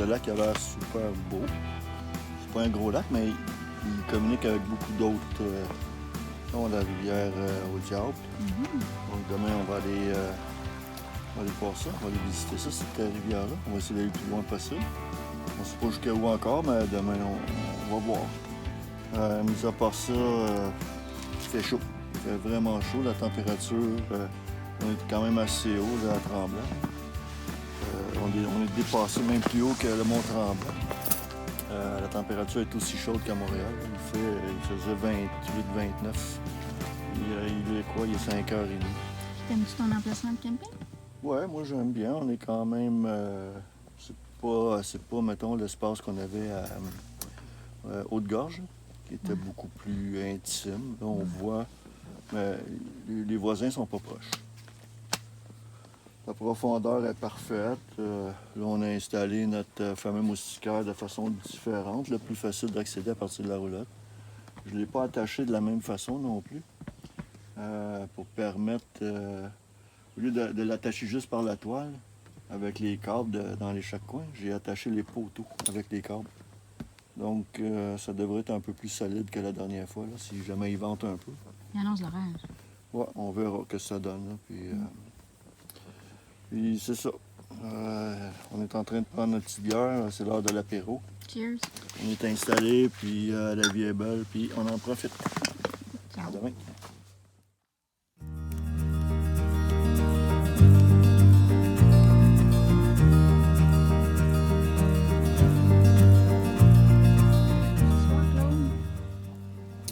lac a l'air super beau. C'est pas un gros lac, mais il communique avec beaucoup d'autres. On a la rivière au Diable. Donc demain, on va aller voir ça, on va aller visiter ça, cette rivière-là. On va essayer d'aller le plus loin possible. On ne sait pas jusqu'à où encore, mais demain, on va voir. Mis à part ça, il fait chaud. Il fait vraiment chaud. La température, on est quand même assez haut là, à Tremblant. On est dépassé même plus haut que le Mont Tremblant. La température est aussi chaude qu'à Montréal. Il faisait 28-29. Il est quoi? Il est 5h30. T'aimes-tu ton emplacement de camping? Ouais, moi j'aime bien. On est quand même. C'est pas, mettons, l'espace qu'on avait à Haute-Gorge, qui était beaucoup plus intime. Là, on voit. Mais les voisins sont pas proches. La profondeur est parfaite. Là, on a installé notre fameux moustiquaire de façon différente, le plus facile d'accéder à partir de la roulotte. Je ne l'ai pas attaché de la même façon non plus, pour permettre, au lieu de l'attacher juste par la toile, avec les câbles dans les chaque coin, j'ai attaché les poteaux avec les câbles. Donc, ça devrait être un peu plus solide que la dernière fois, là, si jamais il vente un peu. Il annonce l'orage. Ouais, on verra que ça donne. Là, puis c'est ça. On est en train de prendre notre petite bière. C'est l'heure de l'apéro. Cheers. On est installé, puis la vie est belle, puis on en profite. Ciao. À demain.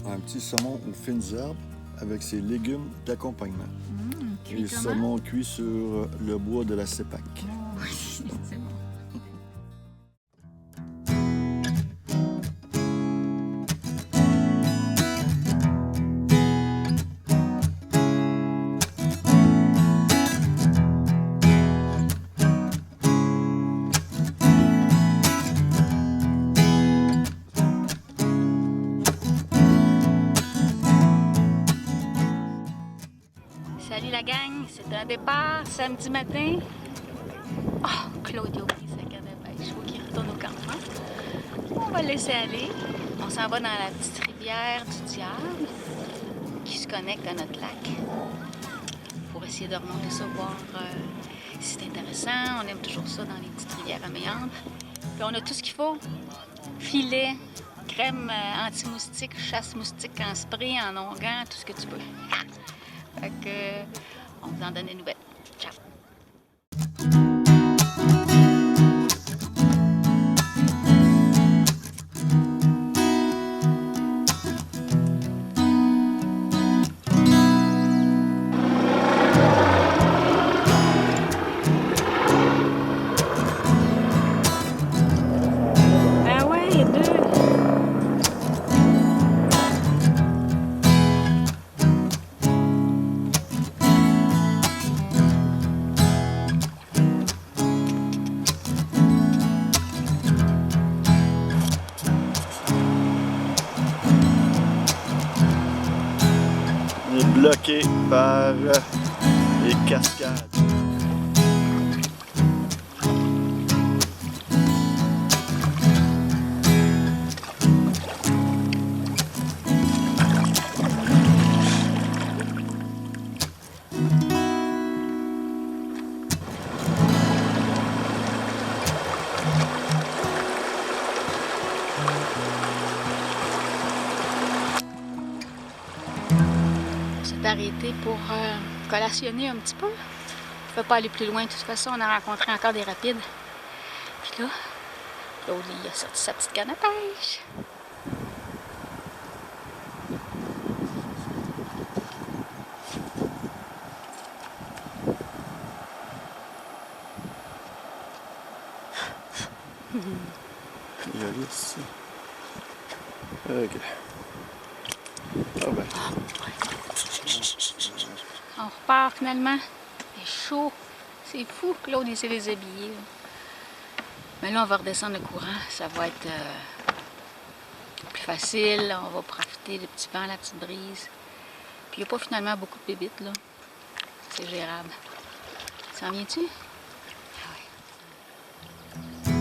Un petit saumon aux fines herbes avec ses légumes d'accompagnement. Cuit Et comment? saumon cuit sur le bois de la CEPAC. Oh, oui, c'est bon. Salut la gang, c'est un départ samedi matin. Oh, Claude a oublié sa canne à pêche. Il faut qu'il retourne au campement. On va le laisser aller. On s'en va dans la petite rivière du Diable qui se connecte à notre lac pour essayer de remonter ça, voir si c'est intéressant. On aime toujours ça dans les petites rivières à méandres. Puis on a tout ce qu'il faut. Filet, crème anti-moustique, chasse-moustique en spray, en onguent, tout ce que tu veux. Fait que, on vous en donne des nouvelles. Ciao! Ah ouais, il y a deux! On est bloqué par les cascades. On s'est arrêté pour collationner un petit peu. On ne peut pas aller plus loin. De toute façon, on a rencontré encore des rapides. Puis là, Claude, il a sorti sa petite canne à pêche. Il y a ici. OK. Ah ben. On repart finalement. Il est chaud. C'est fou. Claude, il s'est déshabillé. Mais là, on va redescendre le courant. Ça va être plus facile. On va profiter du petit vent, la petite brise. Puis il n'y a pas finalement beaucoup de bébites, là. C'est gérable. S'en viens-tu? Ah ouais.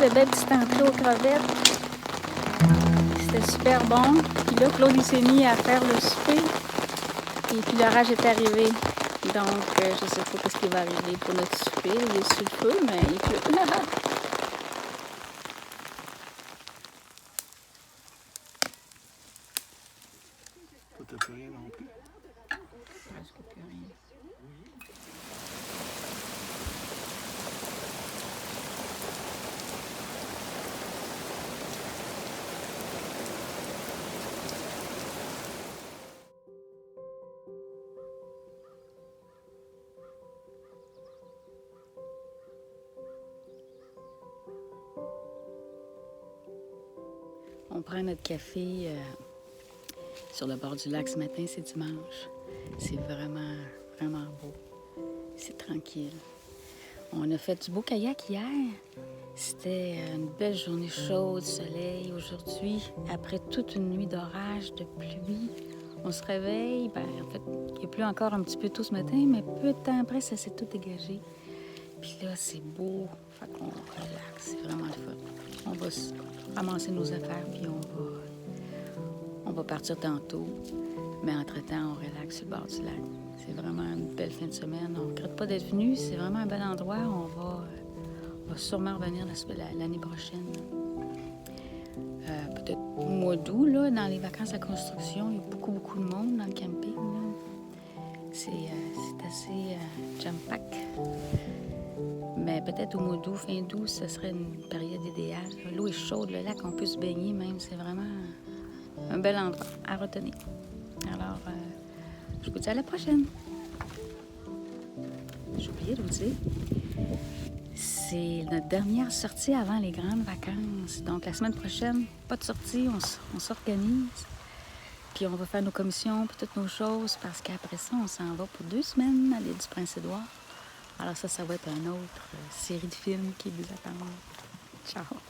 de belles petites entrées aux crevettes. C'était super bon. Puis là, Claude il s'est mis à faire le souper. Et puis l'orage est arrivé. Donc, je sais pas ce qui va arriver pour notre souper. Il est sur le feu, mais il pleut. T'as plus rien non plus. Presque plus rien. On prend notre café sur le bord du lac ce matin, c'est dimanche. C'est vraiment, vraiment beau. C'est tranquille. On a fait du beau kayak hier. C'était une belle journée chaude, soleil. Aujourd'hui, après toute une nuit d'orage, de pluie, on se réveille. En fait, il pleut encore un petit peu tôt ce matin, mais peu de temps après, ça s'est tout dégagé. Puis là, c'est beau. Fait qu'on relaxe. C'est vraiment le fun. On va ramasser nos affaires, puis on va partir tantôt. Mais entre-temps, on relaxe sur le bord du lac. C'est vraiment une belle fin de semaine. On ne regrette pas d'être venu. C'est vraiment un bel endroit. On va sûrement revenir l'année prochaine. Peut-être au mois d'août, là, dans les vacances à construction, il y a beaucoup de monde dans le camping. C'est assez jam-pack. Mais peut-être au mois d'août, fin d'août, ce serait une période idéale. L'eau est chaude, le lac, on peut se baigner même. C'est vraiment un bel endroit à retenir. Alors, je vous dis à la prochaine. J'ai oublié de vous dire, c'est notre dernière sortie avant les grandes vacances. Donc, la semaine prochaine, pas de sortie, on s'organise. Puis, on va faire nos commissions, puis toutes nos choses, parce qu'après ça, on s'en va pour 2 semaines à l'île du Prince-Édouard. Alors ça va être une autre série de films qui vous attendent. Ciao!